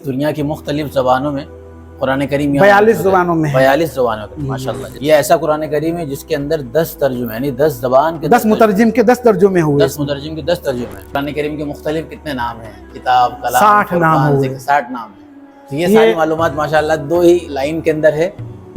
دنیا کی مختلف زبانوں میں قرآن کریم 42 زبانوں میں 42 زبانوں میں ماشاء اللہ. یہ ایسا قرآن کریم ہے جس کے اندر 10 ترجمے یعنی 10 زبان کے 10 مترجم کے 10 ترجمے ہوئے. 10 مترجم کے 10 ترجمے. قرآن کریم کے مختلف کتنے نام ہیں؟ کتاب، کلام، 60 نام ہوئے. 60 نام ہیں. تو یہ ساری معلومات ماشاءاللہ 2 ہی لائن کے اندر ہے،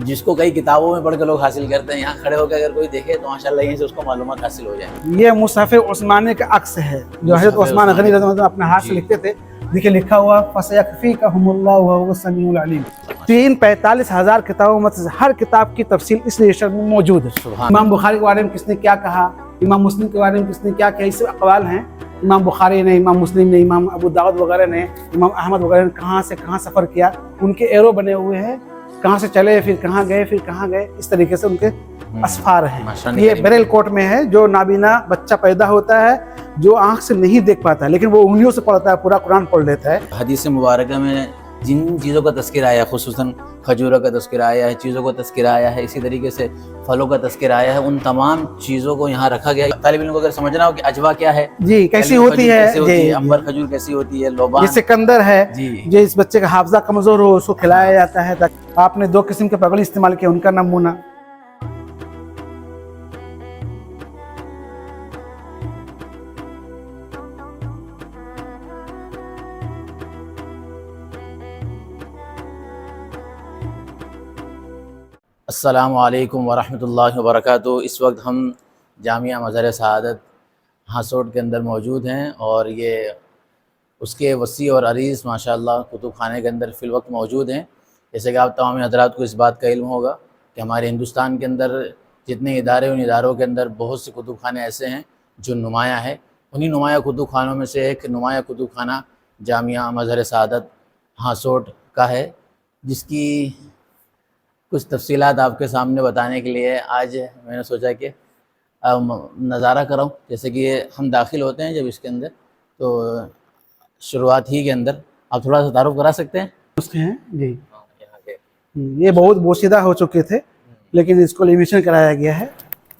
جس کو کئی کتابوں میں پڑھ کے لوگ حاصل کرتے ہیں. یہاں کھڑے ہو کے اگر کوئی دیکھے تو ماشاءاللہ یہیں سے اس کو معلومات حاصل ہو جائے. یہ مصحف عثمانی کا عکس ہے جو حضرت عثمان غنی رضی اللہ عنہ اپنے ہاتھ سے لکھتے تھے. دیکھیں لکھا ہوا فَسَيَكْفِيكَهُمُ اللَّهُ وَهُوَ السَّمِيعُ الْعَلِيمُ. 45,000 کتابوں میں سے ہر کتاب کی تفصیل اس رجسٹر میں موجود ہے. امام بخاری کے بارے میں کس نے کیا کہا، امام مسلم کے بارے میں کس نے کیا کہا، اس سے اقوال ہیں. امام بخاری نے، امام مسلم نے، امام ابو داؤد وغیرہ نے، امام احمد وغیرہ نے کہاں سے کہاں سفر کیا، ان کے ایرو بنے ہوئے ہیں، کہاں سے چلے پھر کہاں گئے پھر کہاں گئے، اس طریقے سے ان کے اسفار ہیں. یہ بریل کوٹ میں ہے. جو نابینا بچہ پیدا ہوتا ہے، جو آنکھ سے نہیں دیکھ پاتا ہے لیکن وہ انگلیوں سے پڑھتا ہے، پورا قرآن پڑھ لیتا ہے. حدیث مبارکہ میں جن چیزوں کا تذکرہ آیا ہے، خصوصاً کھجوروں کا تذکرہ آیا ہے، چیزوں کا تذکرہ آیا ہے، اسی طریقے سے پھلوں کا تذکرہ آیا ہے، ان تمام چیزوں کو یہاں رکھا گیا ہے. طالب علم کو اگر سمجھنا ہو کہ اجوا کیا ہے، جی کیسی ہوتی ہے، جی امبر کھجور کیسی ہوتی ہے، لوبان، یہ سکندر ہے، جی جو اس بچے کا حافظہ کمزور ہو اس کو کھلایا جاتا ہے. آپ نے 2 قسم کے پگڑی استعمال کیا، ان کا نمونہ. السلام علیکم ورحمۃ اللہ وبرکاتہ. اس وقت ہم جامعہ مظہر سعادت ہاسوٹ کے اندر موجود ہیں، اور یہ اس کے وسیع اور عریض ماشاءاللہ کتب خانے کے اندر فی الوقت موجود ہیں. جیسے کہ آپ تمام حضرات کو اس بات کا علم ہوگا کہ ہمارے ہندوستان کے اندر جتنے ادارے، ان اداروں کے اندر بہت سے کتب خانے ایسے ہیں جو نمایاں ہیں. انہی نمایاں کتب خانوں میں سے ایک نمایاں کتب خانہ جامعہ مظہر سعادت ہاسوٹ کا ہے، جس کی کچھ تفصیلات آپ کے سامنے بتانے کے لیے آج میں نے سوچا کہ نظارہ کراؤں. جیسے کہ ہم داخل ہوتے ہیں جب اس کے اندر، تو شروعات ہی کے اندر آپ تھوڑا سا تعارف کرا سکتے ہیں اس کے ہیں. جی یہ بہت بوسیدہ ہو چکے تھے لیکن اس کو لیمیشن کرایا گیا ہے.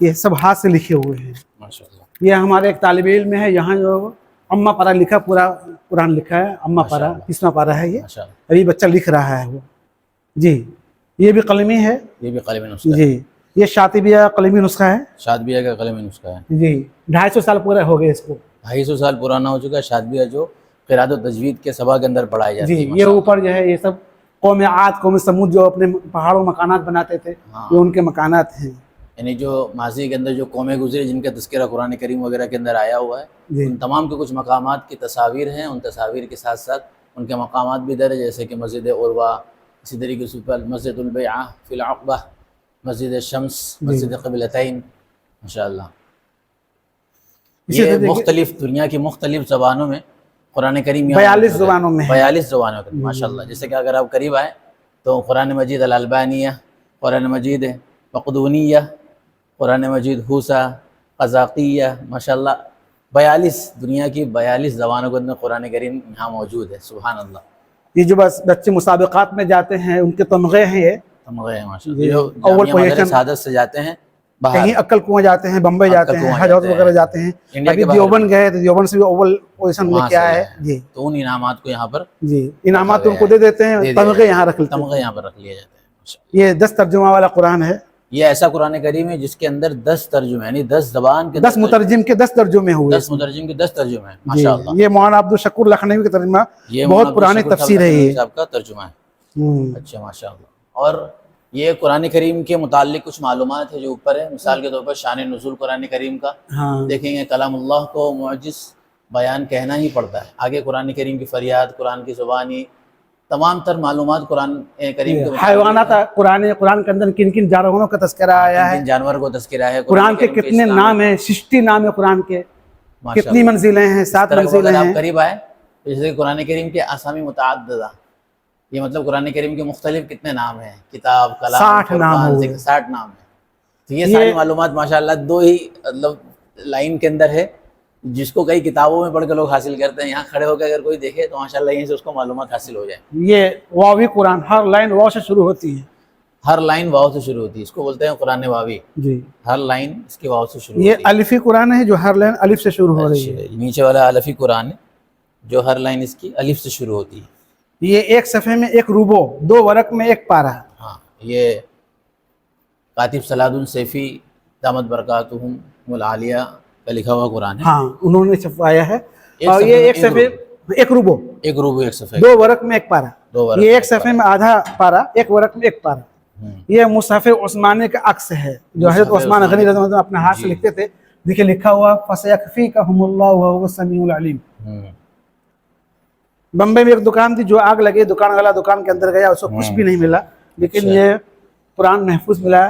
یہ سب ہاتھ سے لکھے ہوئے ہیں ماشاءاللہ. یہ ہمارے ایک طالب علم میں ہے یہاں، جو اما پارا لکھا، پورا قرآن لکھا ہے. اما پارا 30واں پارا ہے. یہ ابھی بچہ لکھ رہا ہے وہ. جی یہ بھی قلمی ہے، یہ بھی قلمی نسخہ ہے. جی یہ شاطبیہ قلمی نسخہ ہے. شاطبیہ کا قلمی نسخہ ہے. جی 250 سال پورے ہو گئے اس کو. 250 سال پرانا ہو چکا ہے شاطبیہ، جو قرات و تجوید کے سبا کے اندر پڑھائی جاتی ہے. جی یہ اوپر جو ہے یہ سب قوم عاد، قوم سمود جو اپنے پہاڑوں مکانات بناتے تھے، یہ ان کے مکانات ہیں. یعنی جو ماضی کے اندر جو قومیں گزری جن کا تذکرہ قرآن کریم وغیرہ کے اندر آیا ہوا ہے، ان تمام کے کچھ مقامات کی تصاویر ہیں. ان تصاویر کے ساتھ ساتھ ان کے مقامات بھی درج، جیسے کہ مسجد عروہ، اسی طریقے سے مسجد البیعہ فی العقبہ، مسجد الشمس، مسجد قبلتین. ماشاءاللہ یہ مختلف دنیا کی مختلف زبانوں میں قرآن کریم 42 زبانوں میں 42 زبانوں میں ماشاءاللہ. جیسے کہ اگر آپ قریب آئیں تو قرآن مجید الالبانیہ، قرآن مجید مقدونیہ، قرآن مجید حوصہ، قزاقیہ، ماشاءاللہ 42 دنیا کی 42 زبانوں کے اندر قرآن کریم یہاں موجود ہے. سبحان اللہ. یہ جو بس بچے مسابقات میں جاتے ہیں ان کے تمغے ہیں، یہ تمغے ہیں ماشاءاللہ. جو جامعہ مظہر سعادت سے جاتے ہیں باہر، کہیں عقل کنواں جاتے ہیں، بمبئی جاتے ہیں، حج وغیرہ جاتے ہیں. ابھی دیوبند گئے تو دیوبند سے بھی اول پوزیشن لے کے آیا ہے. جی تو ان انعامات کو یہاں پر، جی انعامات ان کو دے دیتے ہیں، تمغے یہاں رکھ لیتے ہیں. تمغے یہاں پر رکھ لیے جاتے ہیں. یہ 10 ترجمہ والا قرآن ہے. یہ ایسا قرآن کریم ہے جس کے اندر 10 ترجمے یعنی 10 زبان کے 10 مترجم کے 10 ترجمے ہوئے. 10 مترجم کے 10 ترجمے ہیں ماشاءاللہ. یہ مولانا عبدالشکور لکھنوی کا ترجمہ، بہت پرانی تفسیر ہے یہ آپ کا ترجمہ ہے. اچھا ماشاءاللہ. اور یہ قرآن کریم کے متعلق کچھ معلومات ہے جو اوپر ہے. مثال کے طور پر شان نزول قرآن کریم کا دیکھیں گے. کلام اللہ کو معجز بیان کہنا ہی پڑتا ہے. آگے قرآن کریم کی فریاد، قرآن کی زبانی، تمام تر معلومات قرآن کریم کے حیوانات. قرآن کے اندر کن کن جانوروں کا تذکرہ آیا ہے، کن جانور کو تذکرہ ہے. قرآن کے کتنے نام ہیں، 60 نام ہے قرآن کے. کتنی منزلیں ہیں؟ 7 منزلیں ہیں. آپ قریب آئے جیسے کہ قرآن کریم کے اسامی متعددہ، یہ مطلب قرآن کریم کے مختلف کتنے نام ہیں، کتاب، کلام، 60 نام 60 نام ہیں. تو یہ ساری معلومات ماشاءاللہ 2 ہی مطلب لائن کے اندر ہے، جس کو کئی کتابوں میں پڑھ کے لوگ حاصل کرتے ہیں. یہاں کھڑے ہو کے اگر کوئی دیکھے تو ماشاءاللہ یہیں سے اس کو معلومات حاصل ہو جائے. یہ واوی قرآن، ہر لائن واو سے شروع ہوتی ہے. ہر لائن واو سے شروع ہوتی ہے. اس کو بولتے ہیں قرآن واوی. جی ہر لائن اس کے واو سے شروع ہوتی ہے. یہ الفی قرآن ہے جو ہر لائن الف سے شروع ہو رہی ہے. نیچے والا الفی قرآن ہے جو ہر لائن اس کی الف سے شروع ہوتی ہے. یہ ایک صفحے میں ایک روبو، 2 ورق میں ایک پارہ. ہاں یہ کاتب صلاد السیفی دامت برکاتہم العالیہ کا لکھا ہوا قرآن ہے. ہاں انہوں نے چھپوایا ہے. ایک اور صفحے یہ میں ایک صفحے ایک روبو، ایک روبو ایک صفحے 2 ورق میں ایک پارہ. 2 ورق یہ میں ایک صفحے میں آدھا پارہ، ایک ورق میں ایک پارہ. یہ مصحف عثمانی کا عکس ہے جو حضرت عثمان غنی رضی اللہ عنہ اپنے ہاتھ سے لکھتے تھے. دیکھیں لکھا ہوا فَسَيَكْفِيكَهُمُ اللَّهُ وَهُوَ السَّمِيعُ الْعَلِيمُ. بمبئی میں ایک دکان تھی جو آگ لگی، دکان والا دکان کے اندر گیا، اس کو کچھ بھی نہیں ملا، لیکن یہ قرآن محفوظ ملا.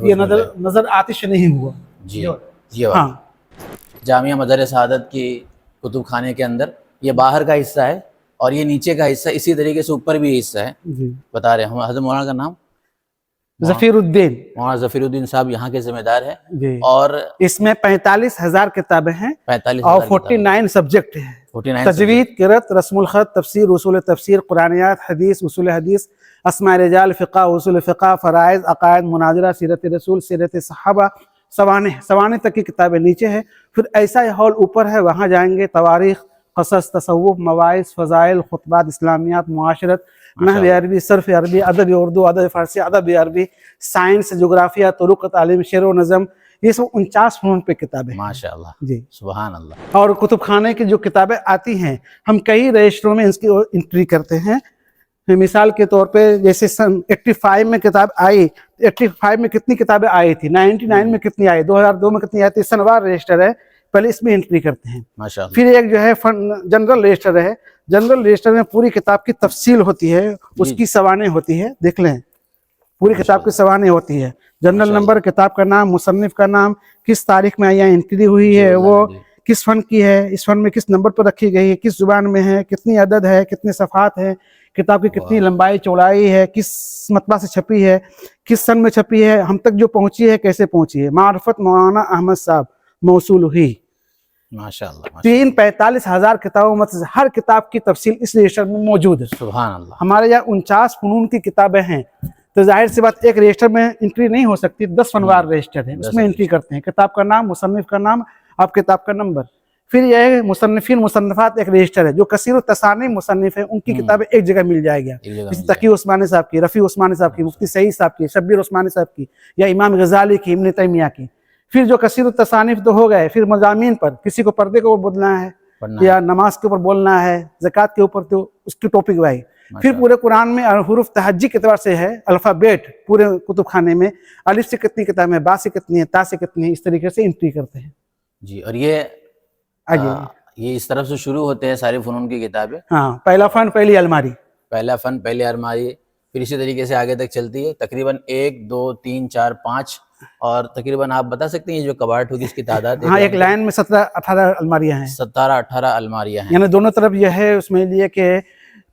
یہ نظر آتش نہیں ہوا. جی جی. ہاں جامعہ مزار سعادت کی کتب خانے کے اندر یہ باہر کا حصہ ہے اور یہ نیچے کا حصہ، اسی طریقے سے اوپر بھی حصہ ہے. بتا رہے ہیں ہم حضرت مولانا کا نام ظفیر الدین، مولانا ظفیر الدین صاحب یہاں کے ذمہ دار ہیں. جی. اور اس میں 45,000 کتابیں ہیں 45 اور 49 سبجیکٹ ہیں. 49 تجوید، قرأت، رسم الخط، تفسیر، اصول تفسیر، قرآنیات، حدیث، اصول حدیث، اسماء رجال، فقہ، اصول فقہ، فرائض، عقائد، مناظرہ، سیرت رسول، سیرت صحابہ، سوانح تک کی کتابیں نیچے ہیں. پھر ایسا ہال اوپر ہے، وہاں جائیں گے تواریخ، قصص، تصوف، مواعظ، فضائل، خطبات، اسلامیات، معاشرت، نحو عربی، صرف عربی، ادب اردو، ادب فارسی، ادب عربی، سائنس، جغرافیہ، طرق تعلیم، شعر و نظم. یہ سب 49 فنون پہ کتابیں. ماشاءاللہ. جی سبحان اللہ. اور کتب خانے کی جو کتابیں آتی ہیں ہم کئی رجسٹروں میں اس کی انٹری کرتے ہیں. مثال کے طور پہ جیسے سن 85 میں کتاب آئی، 85 میں کتنی کتابیں آئی تھی، 99 میں کتنی آئی، 2002 میں کتنی آئی تھی، سنوار رجسٹر ہے، پہلے اس میں انٹری کرتے ہیں. ماشاءاللہ. پھر ایک جو ہے جنرل رجسٹر ہے. جنرل رجسٹر میں پوری کتاب کی تفصیل ہوتی ہے، اس کی سوانح ہوتی ہے. دیکھ لیں پوری کتاب کی سوانح ہوتی ہے. جنرل نمبر، کتاب کا نام، مصنف کا نام، کس تاریخ میں آیا انٹری ہوئی ہے، وہ کس فن کی ہے، اس فن میں کس نمبر پر رکھی گئی ہے، کس زبان میں ہے، کتنی عدد ہے، کتنے صفحات ہیں، کتاب کی کتنی لمبائی چوڑائی ہے، کس مطبع سے چھپی ہے، کس سن میں چھپی ہے، ہم تک جو پہنچی ہے کیسے پہنچی ہے. معرفت مولانا احمد صاحب موصول ہوئی. ماشاءاللہ. 45,000 کتابوں میں سے ہر کتاب کی تفصیل اس رجسٹر میں موجود ہے. سبحان اللہ. ہمارے یہاں 49 فنون کی کتابیں ہیں، تو ظاہر سی بات ایک رجسٹر میں انٹری نہیں ہو سکتی، 10 فنوار رجسٹر ہیں، اس میں انٹری کرتے ہیں. کتاب کا نام، مصنف کا نام، آپ کتاب کا نمبر. پھر یہ مصنفین مصنفات ایک رجسٹر ہے. جو کثیر التصانیف مصنف ہیں ان کی کتابیں ایک جگہ مل جائے گی، جیسے تقی عثمانی صاحب کی، رفیع عثمانی صاحب کی، مفتی سعید صاحب کی، شبیر عثمانی صاحب کی، یا امام غزالی کی، ابن تیمیہ کی. پھر جو کثیر التصانیف تو ہو گئے، پھر مضامین پر کسی کو پردے کے اوپر بولنا ہے یا نماز کے اوپر بولنا ہے، زکوٰۃ کے اوپر، تو اس کی ٹاپک وائی. پھر پورے قرآن میں حروف تہجی کے اعتبار سے ہے، الفابیٹ پورے کتب خانے میں الف سے کتنی کتابیں ہیں، با سے کتنی ہیں، تا سے کتنی ہیں، اس طریقے سے انٹری کرتے ہیں. جی. اور یہ اس طرف سے شروع ہوتے ہیں ساری فنون کی کتابیں. ہاں پہلا فن پہلی الماری، پہلا فن پہلی الماری، پھر اسی طریقے سے آگے تک چلتی ہے. تقریباً 1 2 3 4 5 اور تقریباً آپ بتا سکتے ہیں یہ جو کباٹ ہوگی اس کی تعداد؟ ہاں ایک لائن میں 17-18 الماریاں ہیں. 17-18 الماریاں ہیں. یعنی دونوں طرف یہ ہے اس میں لیے کہ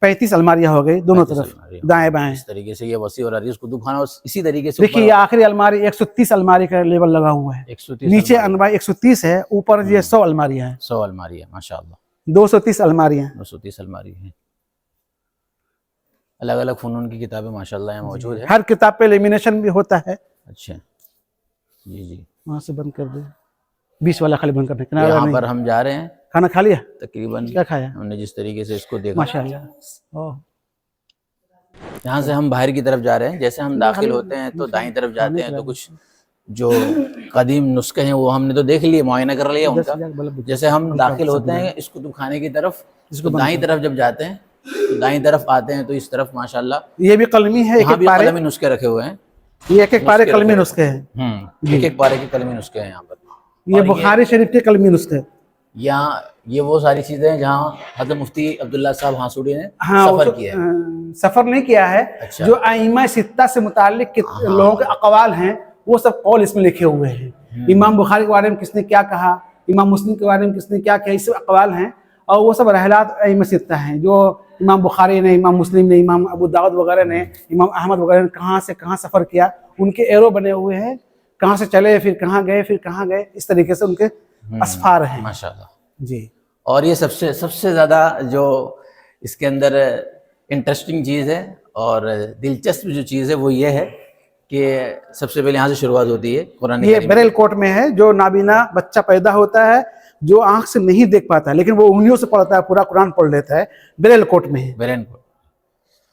35 الماریاں ہو گئی دونوں طرف، دائیں بائیں. اس طریقے سے یہ وسیع اور عریض کتب خانہ. اسی طریقے سے دیکھیے یہ آخری الماری 130 الماری کا لیبل لگا ہوا ہے. 130 نیچے الماری 130 ہے، اوپر یہ 100 الماریاں ہیں. 100 الماری ہے. ماشاءاللہ. 230 الماریاں ہیں. 230 الماری ہیں. الگ الگ فنون کی کتابیں ماشاءاللہ یہاں موجود ہیں. ہر کتاب پہ لیمینیشن بھی ہوتا ہے. اچھا جی جی. وہاں سے بند کر دیں، 20 والا خالی بند کرنے. یہاں پر ہم جا رہے ہیں. کھانا کھا لیا؟ تقریباً کیا کھایا؟ ہم نے جس طریقے سے اس کو دیکھا ماشاءاللہ. یہاں سے ہم باہر کی طرف جا رہے ہیں. جیسے ہم داخل ہوتے ہیں تو دائیں طرف جاتے ہیں تو کچھ جو قدیم نسخے ہیں وہ ہم نے تو دیکھ لیے، معائنہ کر لیا ان کا. جیسے ہم داخل ہوتے ہیں اس کتب خانے کی طرف، دائیں طرف جب جاتے ہیں تو دائیں طرف آتے ہیں تو اس طرف ماشاءاللہ یہ بھی قلمی ہے، یہاں بھی قلمی نسخے رکھے ہوئے ہیں. یہ ایک ایک پارے قلمی نسخے ہیں. ایک ایک پارے کے قلمی نسخے ہیں یہاں پر. یہ بخاری شریف کے قلمی نسخے. یہاں یہ وہ ساری چیزیں ہیں جہاں حضرت مفتی عبداللہ صاحب ہاسوڑی نے سفر کیا ہے. سفر نہیں کیا ہے، جو ائمہ ستہ سے متعلق لوگوں کے اقوال ہیں وہ سب قول اس میں لکھے ہوئے ہیں. امام بخاری کے بارے میں کس نے کیا کہا، امام مسلم کے بارے میں کس نے کیا کہا، یہ سب اقوال ہیں. اور وہ سب رحلات ائمہ ستہ ہیں جو امام بخاری نے، امام مسلم نے، امام ابو داؤد وغیرہ نے، امام احمد وغیرہ نے کہاں سے کہاں سفر کیا، ان کے ایرو بنے ہوئے ہیں، کہاں سے چلے پھر کہاں گئے پھر کہاں گئے، اس طریقے سے ان کے اسفار ہیں. ماشاءاللہ. جی. اور یہ سب سے زیادہ جو اس کے اندر انٹرسٹنگ چیز ہے اور دلچسپ جو چیز ہے وہ یہ ہے کہ سب سے پہلے یہاں سے شروعات ہوتی ہے قرآن. یہ بریل کوٹ میں ہے. جو نابینا بچہ پیدا ہوتا ہے، جو آنکھ سے نہیں دیکھ پاتا لیکن وہ انگلیوں سے پڑھتا ہے، پورا قرآن پڑھ لیتا ہے، بریل کوٹ میں ہے. بریل کوٹ.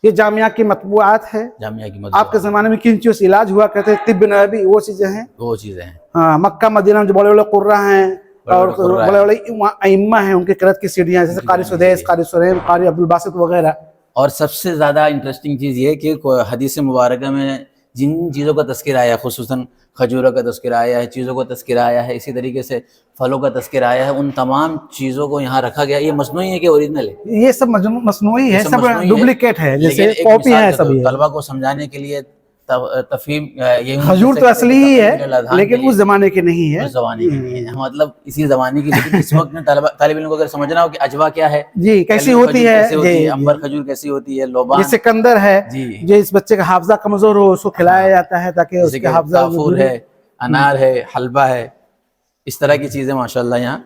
یہ جامعہ کی مطبوعات ہے. جامعہ کی آپ کے زمانے میں کن چیزوں سے علاج ہوا کرتے ہیں؟ طب نبوی وہ چیزیں ہیں. وہ چیزیں ہیں. ہاں، مکہ مدینہ میں جو بڑے بڑے قرہ ہیں اور بڑے بڑے ائمہ ہیں، ان کے قرأت کی سیڑھیاں جیسے قاری سدیس، قاری سریم، قاری عبدالباسط وغیرہ. اور سب سے زیادہ انٹرسٹنگ چیز یہ ہے کہ حدیث مبارکہ میں جن چیزوں کا تذکرہ آیا ہے، خصوصاً کھجوروں کا تذکرہ آیا ہے، چیزوں کا تذکرہ آیا ہے، اسی طریقے سے پھلوں کا تذکرہ آیا ہے، ان تمام چیزوں کو یہاں رکھا گیا. یہ مصنوعی ہے کہ اوریجنل ہے؟ یہ سب مصنوعی ہے، سب ڈپلیکیٹ ہے، جیسے لیکن ایک کاپی ہے مثال سب. یہ طلبہ کو سمجھانے کے لیے تفہیم یہ کھجور تو اصلی ہی ہے لیکن اس زمانے کے نہیں ہے. اس زمانے کی نہیں ہے، مطلب اسی زمانے کی. لیکن اس وقت میں طالب علم کو اگر سمجھنا ہو کہ اجوا کیا ہے، جی کیسی ہوتی ہے، جی امبر کھجور کیسی ہوتی ہے، لوبان، یہ سکندر ہے، جی جو اس بچے کا حافظہ کمزور ہو اس کو کھلایا جاتا ہے تاکہ اس کا حافظہ. کافور ہے، انار ہے، حلبہ ہے، اس طرح کی چیزیں ماشاءاللہ یہاں.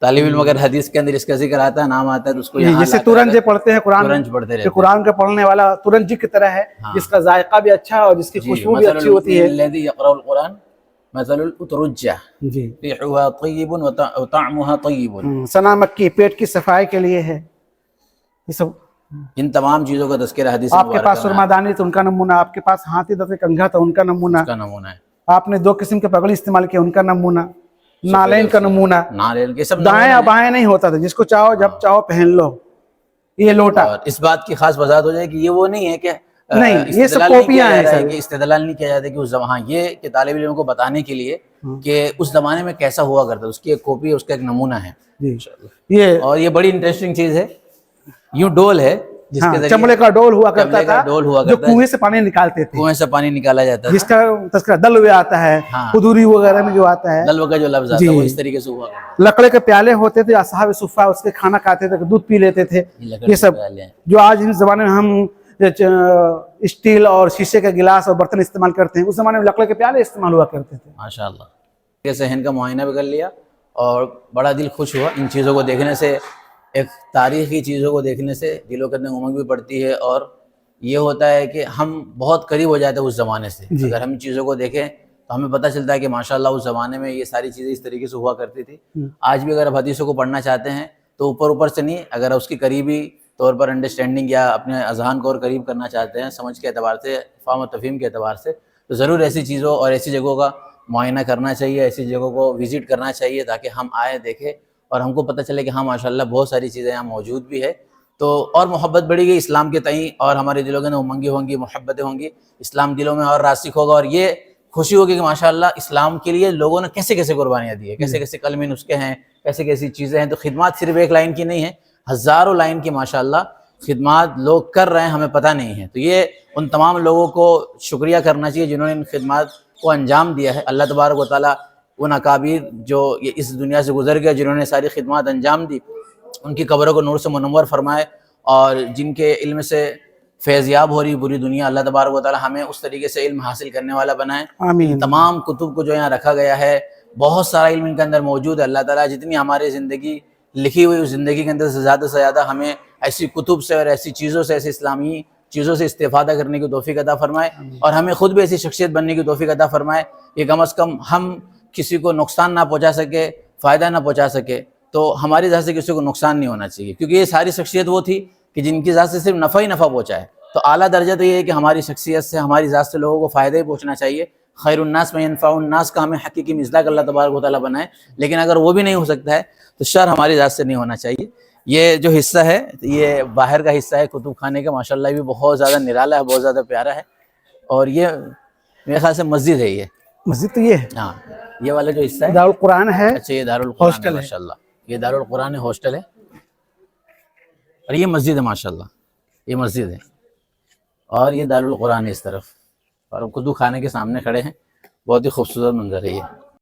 طالب علم اگر حدیث کے اندر اس کا ذکر آتا ہے، نام آتا ہے، تو اس کو یہاں جیسے تورنج پڑھتے ہیں قرآن، تورنج پڑھتے رہتے ہیں. قرآن کا پڑھنے والا تورنج کی طرح ہے، جس کا ذائقہ بھی اچھا ہے اور جس کی خوشبو بھی اچھی ہوتی ہے. الذي يقرأ القرآن مثل الأترجة جی، ريحها طيب وطعمها طيب. سنا مکی پیٹ کی صفائی کے لیے ہے. یہ سب ان تمام چیزوں کا تذکرہ حدیث آپ کے پاس سرما دانی تو ان کا نمونہ، آپ کے پاس ہاتھی دانت کنگھا تو ان کا نمونہ، کا نمونہ ہے. آپ نے 2 قسم کے پگڑی استعمال کیے ان کا نمونہ، نالین کا نمونہ، ناریل کے سب دائیں اور بائیں نہیں ہوتا تھا، جس کو چاہو جب چاہو پہن لو. یہ لوٹا اور اس بات کی خاص وضاحت ہو جائے کہ یہ وہ نہیں ہے کہ نہیں، یہ سب کاپیاں ہیں سر. کہ استدلال نہیں کیا جاتا کہ اس زمانے، یہ کہ طالب علم کو بتانے کے لیے کہ اس زمانے میں کیسا ہوا کرتا، اس کی ایک کاپی ہے، اس کا ایک نمونہ ہے. جی، یہ اور یہ بڑی انٹرسٹنگ چیز ہے. یوں ڈول ہے جس کے ذریعے چمڑے کا ڈول ہوا کرتا تھا، ڈول ہوا جو کرتا ہے، کنویں سے پانی نکالتے تھے، کنویں سے پانی نکالا جاتا جس تھا. کا تذکرہ دلوے آتا ہے، قدوری وغیرہ میں جو آتا ہے، دلو کا جو لفظ آتا ہے وہ اس طریقے سے ہوا کرتا. لکڑے کے پیالے ہوتے تھے، اصحاب صفہ اس کے کھانا کھاتے تھے، دودھ پی لیتے تھے. یہ سب جو آج ان زمانے میں ہم اسٹیل اور شیشے کے گلاس اور برتن استعمال کرتے ہیں، اس زمانے میں لکڑے کے پیالے استعمال ہوا کرتے تھے. ماشاءاللہ. جیسے ہند کا معائنہ بھی کر لیا اور بڑا دل خوش ہوا. ان چیزوں کو دیکھنے سے، ایک تاریخی چیزوں کو دیکھنے سے دلوں کے اندر امنگ بھی پڑتی ہے، اور یہ ہوتا ہے کہ ہم بہت قریب ہو جاتے ہیں اس زمانے سے. اگر ہم چیزوں کو دیکھیں تو ہمیں پتہ چلتا ہے کہ ماشاءاللہ اس زمانے میں یہ ساری چیزیں اس طریقے سے ہوا کرتی تھی. آج بھی اگر آپ حدیثوں کو پڑھنا چاہتے ہیں تو اوپر سے نہیں، اگر اس کی قریبی طور پر انڈرسٹینڈنگ یا اپنے اذہان کو اور قریب کرنا چاہتے ہیں، سمجھ کے اعتبار سے، فہم و تفہیم کے اعتبار سے، تو ضرور ایسی چیزوں اور ایسی جگہوں کا معائنہ کرنا چاہیے، ایسی جگہوں کو وزٹ کرنا چاہیے تاکہ ہم آئیں، دیکھیں اور ہم کو پتہ چلے کہ ہاں ماشاءاللہ بہت ساری چیزیں یہاں موجود بھی ہے. تو اور محبت بڑھے گی اسلام کے تئیں، اور ہمارے دلوں کے اندر امنگیں ہوں گی، محبتیں ہوں گی، اسلام دلوں میں اور راسخ ہوگا. اور یہ خوشی ہوگی کہ ماشاءاللہ اسلام کے لیے لوگوں نے کیسے کیسے قربانیاں دی ہیں، کیسے کیسے کلمی نسخے ہیں، کیسے کیسی چیزیں ہیں. تو خدمات صرف ایک لائن کی نہیں ہے، ہزاروں لائن کی ماشاءاللہ خدمات لوگ کر رہے ہیں، ہمیں پتہ نہیں ہے. تو یہ ان تمام لوگوں کو شکریہ کرنا چاہیے جنہوں نے ان خدمات کو انجام دیا ہے. اللہ تبارک و تعالیٰ ان اکابر جو یہ اس دنیا سے گزر گئے، جنہوں نے ساری خدمات انجام دی، ان کی قبروں کو نور سے منور فرمائے، اور جن کے علم سے فیضیاب ہو رہی پوری دنیا، اللہ تبارک و تعالیٰ ہمیں اس طریقے سے علم حاصل کرنے والا بنائے. آمین. تمام کتب کو جو یہاں رکھا گیا ہے، بہت سارا علم ان کے اندر موجود ہے. اللہ تعالیٰ جتنی ہماری زندگی لکھی ہوئی، اس زندگی کے اندر سے زیادہ ہمیں ایسی کتب سے اور ایسی چیزوں سے، ایسی اسلامی چیزوں سے استفادہ کرنے کی توفیق عطا فرمائے، اور ہمیں خود بھی ایسی شخصیت بننے کی توفیق عطا فرمائے کہ کم از کم ہم کسی کو نقصان نہ پہنچا سکے، فائدہ نہ پہنچا سکے. تو ہماری ذات سے کسی کو نقصان نہیں ہونا چاہیے، کیونکہ یہ ساری شخصیت وہ تھی کہ جن کی ذات سے صرف نفع ہی نفع پہنچا ہے. تو اعلیٰ درجہ تو یہ ہے کہ ہماری شخصیت سے، ہماری ذات سے لوگوں کو فائدہ ہی پہنچنا چاہیے. خیر الناس من ينفع الناس کا ہمیں حقیقی مصداق اللہ تبارک و تعالیٰ بنائے. لیکن اگر وہ بھی نہیں ہو سکتا ہے تو شر ہماری ذات سے نہیں ہونا چاہیے. یہ جو حصہ ہے یہ باہر کا حصہ ہے کتب خانے کا، ماشاءاللہ بھی بہت زیادہ نرالا ہے، بہت زیادہ پیارا ہے. اور یہ میرے خیال سے مسجد ہے. یہ مسجد تو یہ ہے، ہاں یہ والا جو حصہ ہے دارالقرآن ہے. اچھا یہ دارالقرآن ہے ماشاءاللہ. یہ دارالقرآن ہاسٹل ہے، اور یہ مسجد ہے ماشاءاللہ. یہ مسجد ہے اور یہ دارالقرآن ہے اس طرف، اور کتب خانے کے سامنے کھڑے ہیں. بہت ہی خوبصورت منظر ہے یہ.